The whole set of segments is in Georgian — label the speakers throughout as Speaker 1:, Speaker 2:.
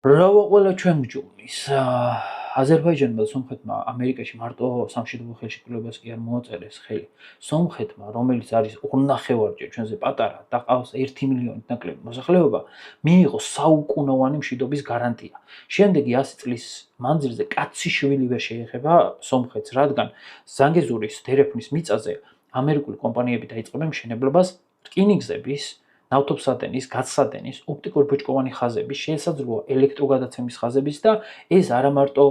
Speaker 1: რა ყველა ჩვენ გჯობნის აზერბაიჯანმა და სომხეთმა ამერიკაში მარტო სამშვიდობო ხელშეკრულებას კი არ მოაწერეს ხელი. სომხეთმა, რომელიც არის 2.5-ჯერ ჩვენზე პატარა და ყავს 1 მილიონით ნაკლები მოსახლეობა, მიიღო საუკუნოვანი მშვიდობის გარანტია. შემდეგი 100 წლის მანძილზე კაცი შვილი ვერ შეეხება სომხეთს, რადგან ზანგეზურის დერეფნის მიწაზე ამერიკული კომპანიები დაიწყებენ მშენებლობას რკინიგზების ნავთობსადენის, გაზსადენის, ოპტიკურ-ბოჭკოვანი ხაზების, შესაძლოა ელექტროგადაცემის ხაზების და ეს არა მარტო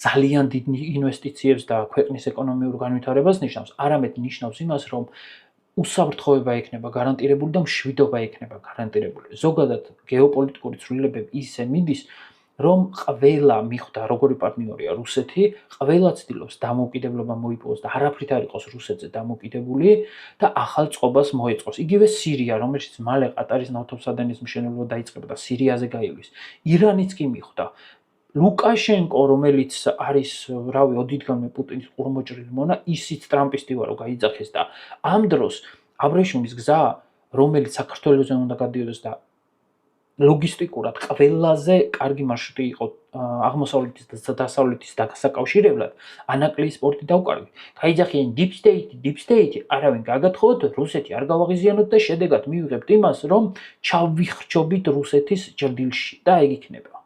Speaker 1: ძალიან დიდ ინვესტიციებს და ქვეყნის ეკონომიურ განვითარებას ნიშნავს, არამედ ნიშნავს იმას, რომ უსაფრთხოება იქნება გარანტირებული და მშვიდობა იქნება გარანტირებული. ზოგადად გეოპოლიტიკური ცვლილებები ისე მიდის, რომ ყველა მიხვდა როგორი პარტნიორია რუსეთი, ყველა ცდილობს დამოუკიდებლობა მოიპოვოს და არაფრით არ იყოს რუსეთზე დამოკიდებული და ახალ წყობას მოეწყოს. იგივე სირია, რომელშიც მალე ყატარის ნავთობსადენის მშენებლობა დაიწყება და სირიაზე გაივლის. ირანიც კი მიხვდა. ლუკაშენკო, რომელიც არის, რავი, ოდითგანვე პუტინის ყურმოჭრილი მონა, ისიც ტრამპისტი ვარო გაიძახეს და ამ დროს აბრეშუმის გზა, რომელიც საქართველოსზე უნდა გადიოდეს და ლოგისტიკურად ყველაზე კარგი მარშრუტი იყო აღმოსავლეთის და დასავლეთის დასაკავშირებლად, ანაკლიის პორტი დავკარგე. გაიძახიან deep state, არავინ გაგათხოვოთ, რუსეთი არ გავაღიზიანოთ და შედეგად მივიღებთ იმას, რომ ჩავიხრჩობით რუსეთის ჭრდილში და ეგ იქნება.